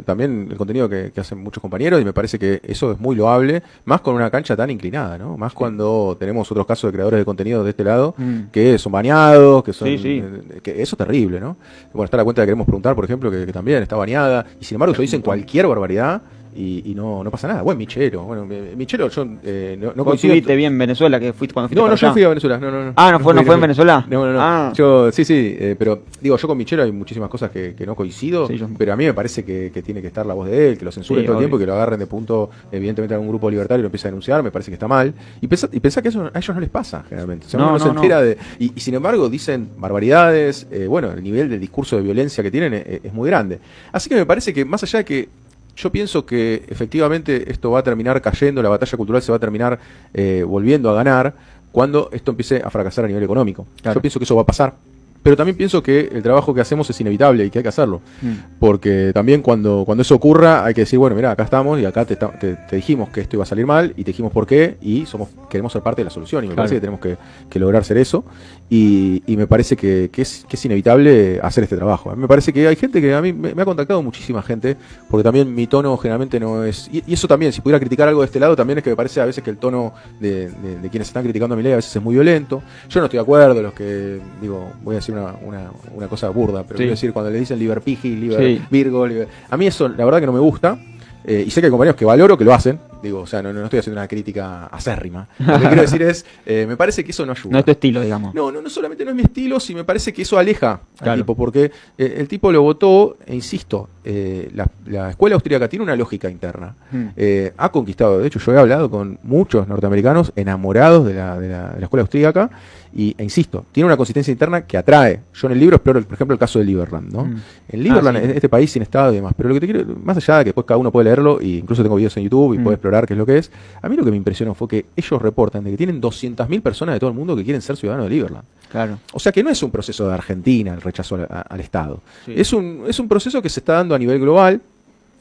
también el contenido que hacen muchos compañeros, y me parece que eso es muy loable, más con una cancha tan inclinada, ¿no? Más cuando tenemos otros casos de creadores de contenido de este lado, que son baneados, que son que eso es terrible, ¿no? Bueno, está la cuenta que queremos preguntar, por ejemplo, que también está baneada, y sin embargo se dicen cualquier barbaridad. Y no pasa nada. Bueno, Michelo, yo no coincido. ¿Viste bien Venezuela que fuiste cuando fuiste No, para yo allá? fui a Venezuela. No. Ah, ¿no fue en Venezuela? No. Ah. Yo, sí, pero digo, yo con Michelo hay muchísimas cosas que no coincido, pero a mí me parece que tiene que estar la voz de él, que lo censuren todo el tiempo y que lo agarren de punto, evidentemente, a algún grupo libertario y lo empieza a denunciar, me parece que está mal. Y pensá que eso a ellos no les pasa, generalmente. O sea, uno no se entera de... Y sin embargo dicen barbaridades, el nivel de discurso de violencia que tienen es muy grande. Así que me parece que, más allá de que yo pienso que efectivamente esto va a terminar cayendo, la batalla cultural se va a terminar volviendo a ganar cuando esto empiece a fracasar a nivel económico. Claro. Yo pienso que eso va a pasar. Pero también pienso que el trabajo que hacemos es inevitable y que hay que hacerlo. Porque también cuando eso ocurra hay que decir, bueno, mira, acá estamos y acá te dijimos que esto iba a salir mal y te dijimos por qué y queremos ser parte de la solución y me parece que tenemos que lograr ser eso y me parece que es inevitable hacer este trabajo. A mí me parece que hay gente que a mí me ha contactado muchísima gente porque también mi tono generalmente no es... Y eso también, si pudiera criticar algo de este lado, también es que me parece a veces que el tono de quienes están criticando a Milei a veces es muy violento. Yo no estoy de acuerdo, los que, digo, voy a decir una cosa burda, pero quiero decir, cuando le dicen Liberpigi, Virgo, a mí eso la verdad que no me gusta, y sé que hay compañeros que valoro que lo hacen, digo, o sea, no estoy haciendo una crítica acérrima. Lo que quiero decir es, me parece que eso no ayuda. No es tu estilo, digamos. No solamente no es mi estilo, sino me parece que eso aleja al tipo, porque el tipo lo votó, e insisto, la escuela austríaca tiene una lógica interna. Ha conquistado, de hecho yo he hablado con muchos norteamericanos enamorados de la escuela austríaca, e insisto, tiene una consistencia interna que atrae. Yo en el libro exploro, por ejemplo, el caso de Liberland, ¿no? En Liberland, este país sin Estado y demás, pero lo que te quiero, más allá de que después cada uno puede leerlo, y incluso tengo videos en YouTube y puede explorar qué es lo que es, a mí lo que me impresionó fue que ellos reportan de que tienen 200.000 personas de todo el mundo que quieren ser ciudadanos de Liberland. Claro. O sea que no es un proceso de Argentina el rechazo al Estado. Es un proceso que se está dando a nivel global.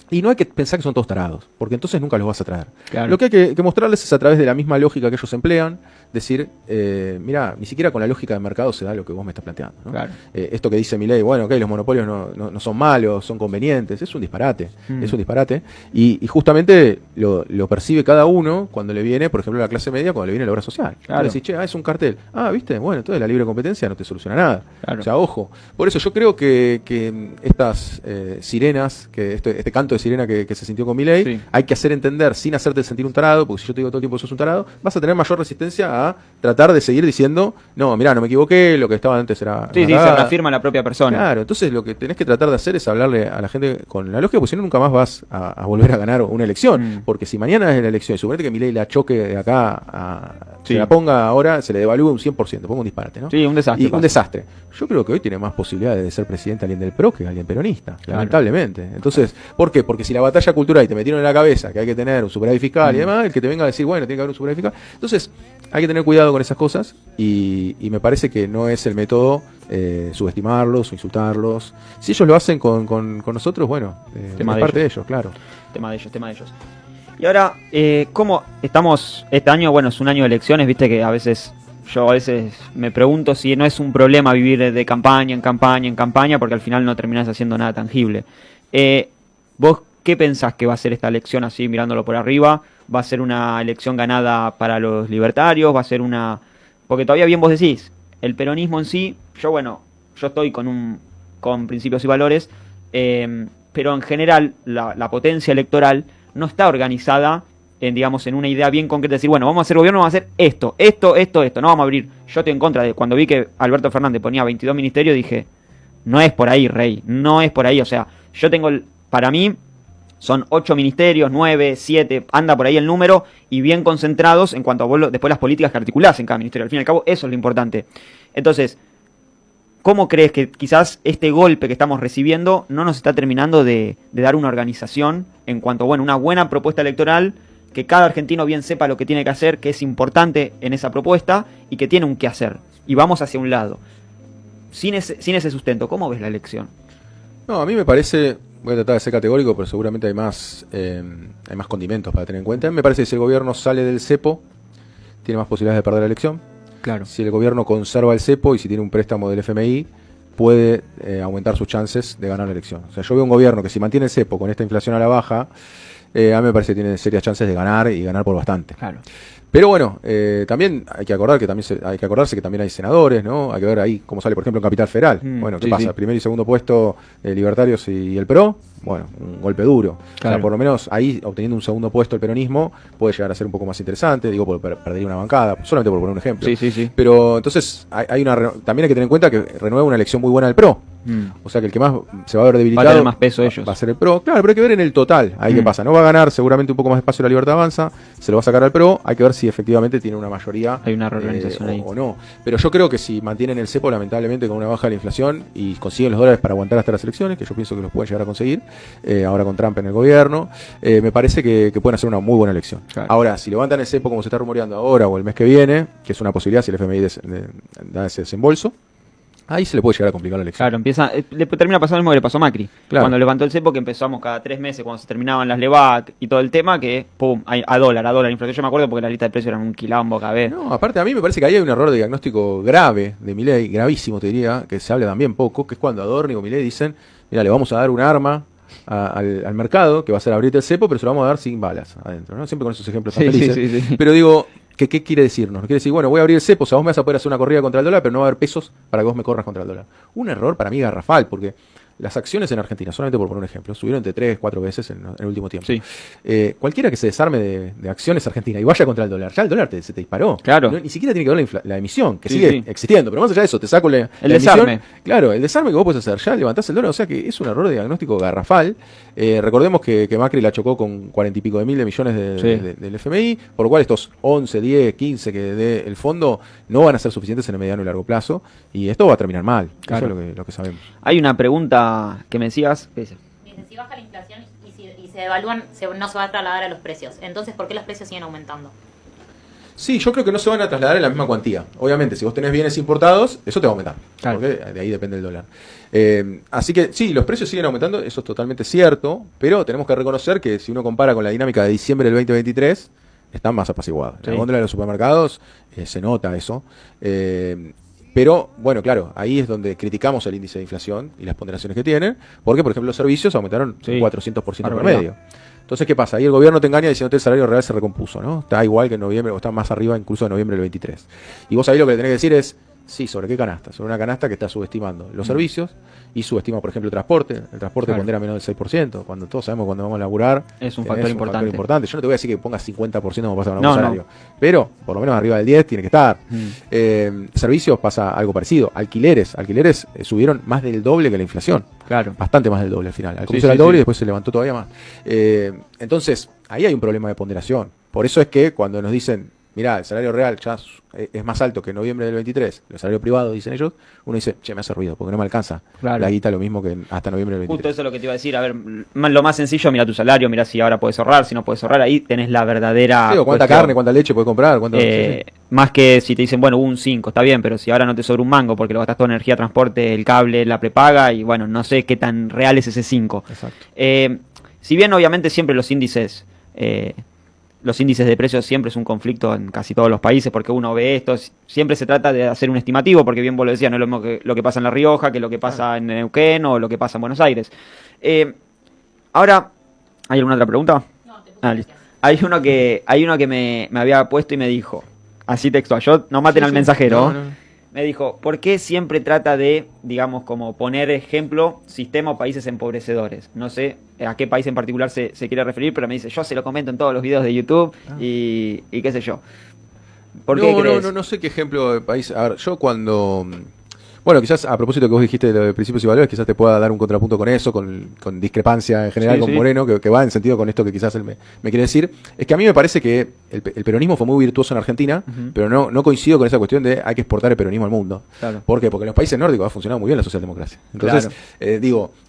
Y no hay que pensar que son todos tarados, porque entonces nunca los vas a traer. Claro. Lo que hay que mostrarles es a través de la misma lógica que ellos emplean, decir, mira, ni siquiera con la lógica de mercado se da lo que vos me estás planteando, ¿no? Claro. Esto que dice Milei, bueno, ok, los monopolios no son malos, son convenientes, es un disparate, es un disparate. Y justamente lo percibe cada uno cuando le viene, por ejemplo, la clase media, cuando le viene la obra social. Claro. Decís, che, es un cartel. Ah, ¿viste? Bueno, entonces la libre competencia no te soluciona nada. Claro. O sea, ojo. Por eso yo creo que estas sirenas, que este canto de sirena que se sintió con Milei, Sí. hay que hacer entender sin hacerte sentir un tarado, porque si yo te digo todo el tiempo que sos un tarado, vas a tener mayor resistencia a tratar de seguir diciendo, no, mirá, no me equivoqué, lo que estaba antes era... Sí, se reafirma la propia persona. Claro, entonces lo que tenés que tratar de hacer es hablarle a la gente con la lógica, porque si no nunca más vas a volver a ganar una elección, porque si mañana es la elección y suponete que Milei la choque de acá Sí. se la ponga ahora, se le devalúe un 100%, pongo un disparate, ¿no? Sí, un desastre. Y un pasa. desastre. Yo creo que hoy tiene más posibilidades de ser presidente alguien del PRO que alguien peronista, lamentablemente. Entonces, ¿por qué? Porque si la batalla cultural y te metieron en la cabeza que hay que tener un superávit fiscal y demás, el que te venga a decir, bueno, tiene que haber un superávit fiscal. Entonces, hay que tener cuidado con esas cosas y me parece que no es el método subestimarlos o insultarlos. Si ellos lo hacen con nosotros, bueno, es parte de ellos, claro. Tema de ellos. Y ahora, ¿cómo estamos este año? Bueno, es un año de elecciones, viste que yo a veces me pregunto si no es un problema vivir de campaña en campaña, porque al final no terminás haciendo nada tangible. ¿Vos qué pensás que va a ser esta elección así, mirándolo por arriba? ¿Va a ser una elección ganada para los libertarios? ¿Va a ser una...? Porque todavía bien vos decís, el peronismo en sí, yo estoy con principios y valores, pero en general la potencia electoral no está organizada en una idea bien concreta de decir, bueno, vamos a hacer gobierno, vamos a hacer esto, no vamos a abrir. Yo estoy en contra de, cuando vi que Alberto Fernández ponía 22 ministerios, dije, no es por ahí, Rey, no es por ahí. O sea, yo tengo, para mí, son 8 ministerios, 9, 7, anda por ahí el número, y bien concentrados en cuanto a después las políticas que articulás en cada ministerio. Al fin y al cabo, eso es lo importante. Entonces, ¿cómo crees que quizás este golpe que estamos recibiendo no nos está terminando de dar una organización en cuanto a, una buena propuesta electoral, que cada argentino bien sepa lo que tiene que hacer, que es importante en esa propuesta y que tiene un qué hacer? Y vamos hacia un lado. Sin ese sustento, ¿cómo ves la elección? No, a mí me parece, voy a tratar de ser categórico, pero seguramente hay más condimentos para tener en cuenta. Me parece que si el gobierno sale del cepo, tiene más posibilidades de perder la elección. Claro. Si el gobierno conserva el cepo y si tiene un préstamo del FMI, puede aumentar sus chances de ganar la elección. O sea, yo veo un gobierno que si mantiene el cepo con esta inflación a la baja, a mí me parece que tiene serias chances de ganar y ganar por bastante. Claro. Pero bueno, también hay que acordarse que también hay senadores, ¿no? Hay que ver ahí cómo sale, por ejemplo, en Capital Federal. Bueno, ¿qué pasa? Sí. Primer y segundo puesto, Libertarios y el PRO. Bueno, un golpe duro. Claro. O sea, por lo menos ahí, obteniendo un segundo puesto el peronismo, puede llegar a ser un poco más interesante. Digo, perdería una bancada, solamente por poner un ejemplo. Sí. Pero entonces, también hay que tener en cuenta que renueva una elección muy buena del PRO. O sea que el que más se va a ver debilitado va a tener más peso ellos. Va a ser el PRO. Claro, pero hay que ver en el total. Ahí qué pasa. No va a ganar seguramente un poco más de espacio la Libertad Avanza. Se lo va a sacar al PRO. Hay que ver si efectivamente tiene una mayoría. Hay una reorganización ahí. O no. Pero yo creo que si mantienen el cepo, lamentablemente, con una baja de la inflación y consiguen los dólares para aguantar hasta las elecciones, que yo pienso que los pueden llegar a conseguir, ahora con Trump en el gobierno, me parece que pueden hacer una muy buena elección. Claro. Ahora, si levantan el cepo como se está rumoreando ahora o el mes que viene, que es una posibilidad si el FMI da ese desembolso, ahí se le puede llegar a complicar la elección. Claro, le termina pasando lo mismo que le pasó a Macri. Claro. Cuando levantó el cepo, que empezamos cada 3 meses, cuando se terminaban las LEVAC y todo el tema, que pum, a dólar, inflación. Yo me acuerdo porque la lista de precios era un quilombo cada vez. No, aparte a mí me parece que ahí hay un error de diagnóstico grave de Milei, gravísimo te diría, que se habla también poco, que es cuando Adorni o Milei dicen, mira, le vamos a dar un arma al mercado, que va a ser abrirte el cepo, pero se lo vamos a dar sin balas adentro, ¿no? Siempre con esos ejemplos tan felices. Sí. Pero digo, ¿qué quiere decirnos? Quiere decir, bueno, voy a abrir el cepo, o sea, vos me vas a poder hacer una corrida contra el dólar, pero no va a haber pesos para que vos me corras contra el dólar. Un error para mí garrafal, porque las acciones en Argentina, solamente por poner un ejemplo, subieron entre 3-4 veces en el último tiempo. Sí. Cualquiera que se desarme de acciones argentinas y vaya contra el dólar, ya el dólar se te disparó. Claro. Ni siquiera tiene que ver la emisión, que sigue existiendo, pero más allá de eso, te saco el desarme. Emisión, claro, el desarme que vos podés hacer, ya levantás el dólar, o sea que es un error de diagnóstico garrafal. Recordemos que Macri la chocó con 40 y pico de mil de millones del FMI, por lo cual estos 11, 10, 15 que dé el fondo no van a ser suficientes en el mediano y largo plazo, y esto va a terminar mal. Claro. Eso es lo que sabemos. Hay una pregunta que me decías. Dice, si baja la inflación y se devalúan, no se va a trasladar a los precios. Entonces, ¿por qué los precios siguen aumentando? Sí, yo creo que no se van a trasladar en la misma cuantía. Obviamente, si vos tenés bienes importados, eso te va a aumentar. Claro. Porque de ahí depende el dólar. Así que sí, los precios siguen aumentando, eso es totalmente cierto, pero tenemos que reconocer que si uno compara con la dinámica de diciembre del 2023, están más apaciguados. En la góndola de los supermercados se nota eso. Pero, bueno, claro, ahí es donde criticamos el índice de inflación y las ponderaciones que tienen, porque, por ejemplo, los servicios aumentaron un 400% promedio. Entonces, ¿qué pasa? Ahí el gobierno te engaña diciendo que el salario real se recompuso, ¿no? Está igual que en noviembre, o está más arriba incluso de noviembre del 23. Y vos ahí lo que le tenés que decir es, sí, ¿sobre qué canasta? Sobre una canasta que está subestimando los servicios y subestima, por ejemplo, el transporte. El transporte pondera menos del 6%, cuando todos sabemos cuando vamos a laburar. Es un factor importante. Yo no te voy a decir que pongas 50% como pasa con un salario, pero por lo menos arriba del 10 tiene que estar. Servicios pasa algo parecido. Alquileres subieron más del doble que la inflación. Claro. Bastante más del doble al final. Al comienzo era el doble y después se levantó todavía más. Entonces, ahí hay un problema de ponderación. Por eso es que cuando nos dicen, mirá, el salario real ya es más alto que en noviembre del 23, el salario privado, dicen ellos, uno dice, che, me hace ruido, porque no me alcanza la guita lo mismo que hasta noviembre del 23. Justo eso es lo que te iba a decir, a ver, lo más sencillo, mira tu salario, mira si ahora puedes ahorrar, si no puedes ahorrar, ahí tenés la verdadera sí, cuánta carne, cuánta leche puedes comprar, más que si te dicen, bueno, un 5, está bien, pero si ahora no te sobra un mango porque lo gastas todo en energía, transporte, el cable, la prepaga, y bueno, no sé qué tan real es ese 5. Exacto. Si bien obviamente siempre los índices de precios siempre es un conflicto en casi todos los países, porque uno ve esto, siempre se trata de hacer un estimativo, porque bien vos lo decías, no es lo mismo que lo que pasa en La Rioja, que lo que pasa en Neuquén o lo que pasa en Buenos Aires. Ahora, ¿hay alguna otra pregunta? No, te Listo. Hay uno que me había puesto y me dijo, así textual, yo no maten al mensajero. No. Me dijo, ¿por qué siempre trata de, digamos, como poner ejemplo, sistema o países empobrecedores? No sé a qué país en particular se quiere referir, pero me dice, yo se lo comento en todos los videos de YouTube y qué sé yo. ¿Por qué crees? No sé qué ejemplo de país. A ver, yo cuando... Bueno, quizás a propósito que vos dijiste de lo de principios y valores, quizás te pueda dar un contrapunto con eso, con discrepancia en general con Moreno, que va en sentido con esto que quizás él me quiere decir. Es que a mí me parece que el peronismo fue muy virtuoso en Argentina, pero no coincido con esa cuestión de hay que exportar el peronismo al mundo. Claro. ¿Por qué? Porque en los países nórdicos ha funcionado muy bien la socialdemocracia. Entonces,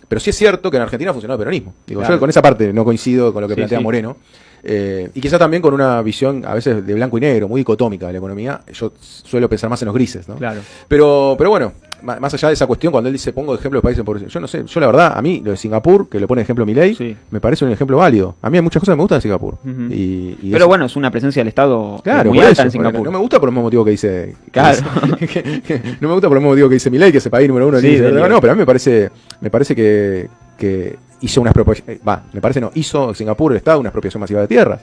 pero sí es cierto que en Argentina ha funcionado el peronismo. Yo con esa parte no coincido con lo que plantea Moreno. Y quizá también con una visión a veces de blanco y negro, muy dicotómica de la economía. Yo suelo pensar más en los grises, ¿no? Claro. Pero bueno, más allá de esa cuestión, cuando él dice pongo ejemplo de países empobrecidos, yo no sé, yo la verdad, a mí lo de Singapur, que lo pone ejemplo Milei, me parece un ejemplo válido. A mí hay muchas cosas que me gustan de Singapur. Pero bueno, es una presencia del Estado muy alta alta en Singapur. No me gusta por el mismo motivo que dice... Claro. No me gusta por el mismo motivo que dice Milei, que es el país número uno. No, pero a mí me parece que hizo una expropiación, hizo Singapur, el Estado, una expropiación masiva de tierras.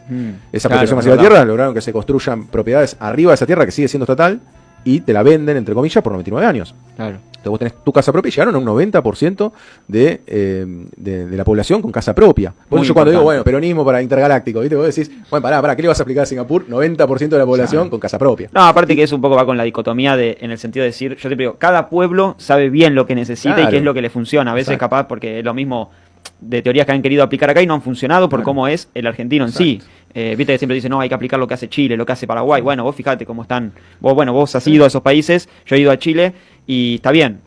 Esa expropiación masiva de tierras lograron que se construyan propiedades arriba de esa tierra que sigue siendo estatal y te la venden, entre comillas, por 99 años. Claro. Entonces vos tenés tu casa propia y llegaron a un 90% de la población con casa propia. Por eso yo cuando digo, bueno, peronismo para intergaláctico, ¿viste? Vos decís, bueno, pará, ¿qué le vas a aplicar a Singapur? 90% de la población con casa propia. No, aparte que eso un poco va con la dicotomía en el sentido de decir, yo te digo, cada pueblo sabe bien lo que necesita y qué es lo que le funciona. A veces capaz porque es lo mismo de teorías que han querido aplicar acá y no han funcionado por cómo es el argentino en sí. Viste que siempre dicen, no, hay que aplicar lo que hace Chile, lo que hace Paraguay. Bueno, vos fíjate cómo están. Vos has ido a esos países, yo he ido a Chile y está bien.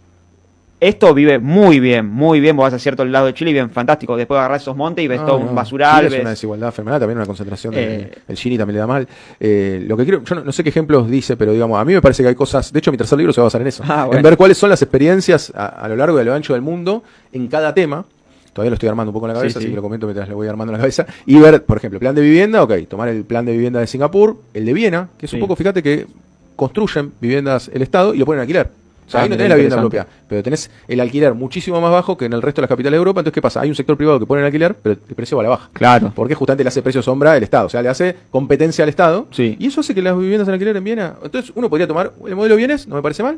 Esto vive muy bien, vos vas a cierto lado de Chile y bien fantástico. Después agarrás esos montes y ves todo un basural. Chile es una desigualdad fenomenal, también una concentración. El Gini también le da mal. Lo que quiero, yo no sé qué ejemplos dice, pero digamos, a mí me parece que hay cosas. De hecho, mi tercer libro se va a basar en eso. En ver cuáles son las experiencias a lo largo y a lo ancho del mundo en cada tema. Todavía lo estoy armando un poco en la cabeza, así que lo comento mientras lo voy armando en la cabeza. Y ver, por ejemplo, plan de vivienda, tomar el plan de vivienda de Singapur, el de Viena, que es un poco, fíjate que construyen viviendas el Estado y lo ponen a alquilar. O sea, ahí no tenés la vivienda propia, pero tenés el alquiler muchísimo más bajo que en el resto de las capitales de Europa. Entonces, ¿qué pasa? Hay un sector privado que pone el alquiler, pero el precio va a la baja. Claro. Porque justamente le hace precio sombra el Estado. O sea, le hace competencia al Estado. Sí. Y eso hace que las viviendas en alquiler en Viena... Entonces, uno podría tomar el modelo Bienes, no me parece mal,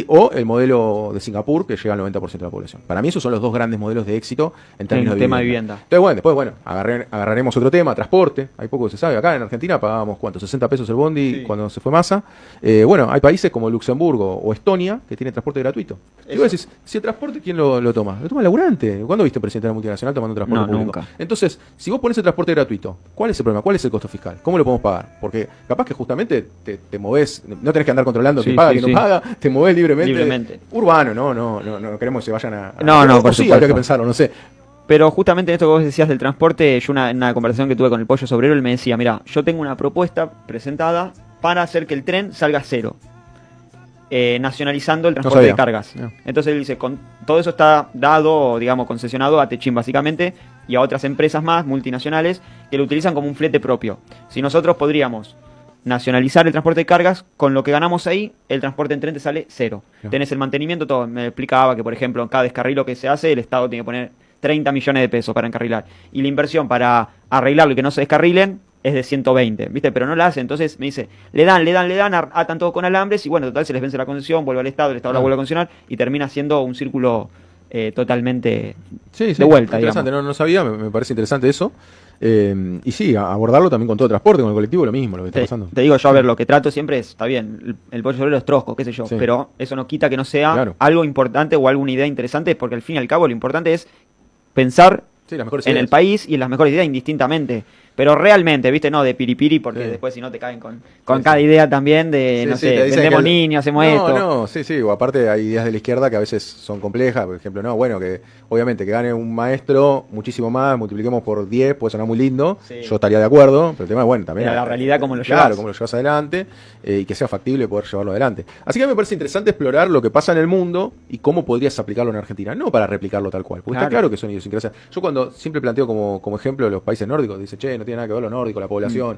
o el modelo de Singapur, que llega al 90% de la población. Para mí esos son los dos grandes modelos de éxito en términos de tema de vivienda. Entonces, bueno, después, agarraremos otro tema, transporte. Hay poco que se sabe. Acá en Argentina pagábamos, ¿cuánto? 60 pesos el bondi cuando se fue Massa. Hay países como Luxemburgo o Estonia que tienen transporte gratuito. Y vos decís, si el transporte, ¿quién lo toma? Lo toma el laburante. ¿Cuándo viste un presidente de la multinacional tomando un transporte público? Nunca. Entonces, si vos pones el transporte gratuito, ¿cuál es el problema? ¿Cuál es el costo fiscal? ¿Cómo lo podemos pagar? Porque capaz que justamente te movés, no tenés que andar controlando quién paga, quién no paga, te movés libremente. Urbano, no queremos que se vayan a... por sí, habría que pensarlo, no sé. Pero justamente en esto que vos decías del transporte, yo una conversación que tuve con el Pollo Sobrero, él me decía, mira, yo tengo una propuesta presentada para hacer que el tren salga a cero, nacionalizando el transporte de cargas. No. Entonces él dice, todo eso está dado, digamos, concesionado a Techin básicamente, y a otras empresas más multinacionales que lo utilizan como un flete propio. Si nosotros podríamos nacionalizar el transporte de cargas, con lo que ganamos ahí, el transporte en tren te sale cero. No. Tenés el mantenimiento, todo. Me explicaba que, por ejemplo, en cada descarrilo que se hace, el Estado tiene que poner 30 millones de pesos para encarrilar. Y la inversión para arreglarlo y que no se descarrilen es de 120, ¿viste? Pero no la hace. Entonces me dice, le dan, atan todo con alambres y bueno, total se les vence la concesión, vuelve al Estado, el Estado la vuelve a concesionar y termina siendo un círculo totalmente de vuelta, interesante, digamos. no sabía, me parece interesante eso. Y sí, abordarlo también con todo transporte, con el colectivo, lo mismo, lo que está pasando. Te digo yo, a ver, lo que trato siempre es, está bien, el Pollo Sobrero es trosco, qué sé yo, Sí. pero eso no quita que no sea Claro. algo importante o alguna idea interesante, porque al fin y al cabo lo importante es pensar Sí, las mejores en ideas. el país y en las mejores ideas indistintamente. Pero realmente, ¿viste? No de piripiri, porque Sí. después si no te caen con Sí, cada sí. idea también de, Sí, no sí, sé, te dicen vendemos que niños, hacemos esto. No, sí, o aparte hay ideas de la izquierda que a veces son complejas, por ejemplo, no, bueno, que obviamente que gane un maestro muchísimo más, multipliquemos por 10, puede sonar muy lindo, Sí. yo estaría de acuerdo, pero el tema es, bueno, también... Pero la realidad, ¿cómo lo Claro, llevas? cómo lo llevas adelante, y que sea factible poder llevarlo adelante. Así que a mí me parece interesante explorar lo que pasa en el mundo y cómo podrías aplicarlo en Argentina, no para replicarlo tal cual, porque está claro que son idiosincrasias. Yo cuando siempre planteo como ejemplo los países nórdicos, dice, che, no tiene nada que ver lo nórdico, la población,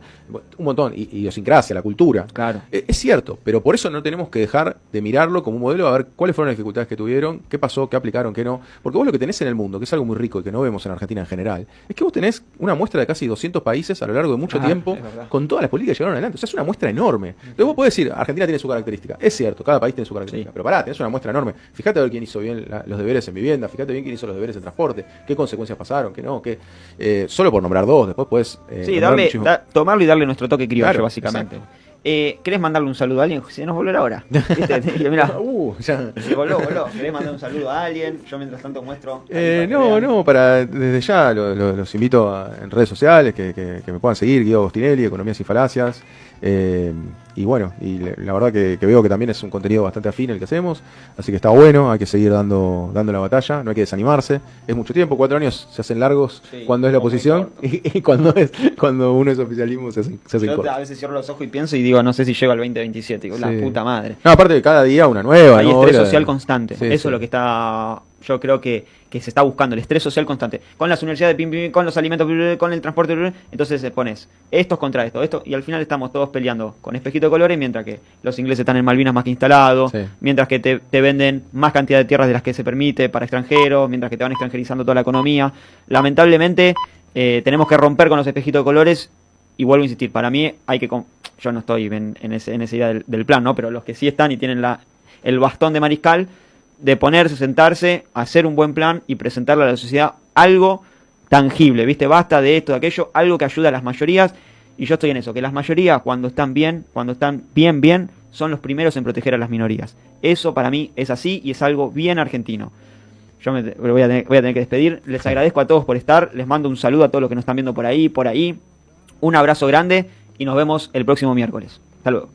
un montón, idiosincrasia, la cultura. Claro. Es cierto, pero por eso no tenemos que dejar de mirarlo como un modelo, a ver cuáles fueron las dificultades que tuvieron, qué pasó, qué aplicaron, qué no. Porque vos lo que tenés en el mundo, que es algo muy rico y que no vemos en Argentina en general, es que vos tenés una muestra de casi 200 países a lo largo de mucho tiempo, es verdad. con todas las políticas que llegaron adelante. O sea, es una muestra enorme. Entonces vos podés decir, Argentina tiene su característica. Es cierto, cada país tiene su característica. Sí. Pero pará, tenés una muestra enorme. Fíjate a ver quién hizo bien los deberes en vivienda, fíjate bien quién hizo los deberes en transporte, qué consecuencias pasaron, qué no, solo por nombrar dos, después podés... Sí, nombrar muchísimo. tomarlo y darle nuestro toque criollo, Claro, básicamente. ¿Querés mandarle un saludo a alguien? Se nos volverá ahora. ¿Viste? Te digo, mirá, Ya. se voló. ¿Querés mandar un saludo a alguien? Yo mientras tanto muestro. No, desde ya los invito en redes sociales que me puedan seguir, Guido Agostinelli, Economías y Falacias. Y bueno, la verdad que veo que también es un contenido bastante afín el que hacemos, así que está bueno, hay que seguir dando la batalla, no hay que desanimarse. Es mucho tiempo, 4 años se hacen largos Sí, cuando es la como oposición muy y cuando uno es oficialismo se hacen Yo cortos. a veces cierro los ojos y pienso y digo, no sé si llego al 2027. Digo, la Sí. puta madre. No, aparte de cada día una nueva. Hay ¿no? estrés Era- social constante. Sí, Eso sí. es lo que está, yo creo que se está buscando, el estrés social constante. Con las universidades, con los alimentos, con el transporte, entonces pones estos contra esto, y al final estamos todos peleando con espejito de colores, mientras que los ingleses están en Malvinas más que instalados, Sí. mientras que te venden más cantidad de tierras de las que se permite para extranjeros, mientras que te van extranjerizando toda la economía. Lamentablemente, tenemos que romper con los espejitos de colores. Y vuelvo a insistir, para mí hay que... Yo no estoy en esa idea del plan, ¿no? Pero los que sí están y tienen el bastón de mariscal, de ponerse, sentarse, hacer un buen plan y presentarle a la sociedad algo tangible, ¿viste? Basta de esto, de aquello, algo que ayude a las mayorías. Y yo estoy en eso, que las mayorías cuando están bien, son los primeros en proteger a las minorías. Eso para mí es así y es algo bien argentino. Yo me voy a tener que despedir. Les agradezco a todos por estar. Les mando un saludo a todos los que nos están viendo por ahí. Un abrazo grande y nos vemos el próximo miércoles. Hasta luego.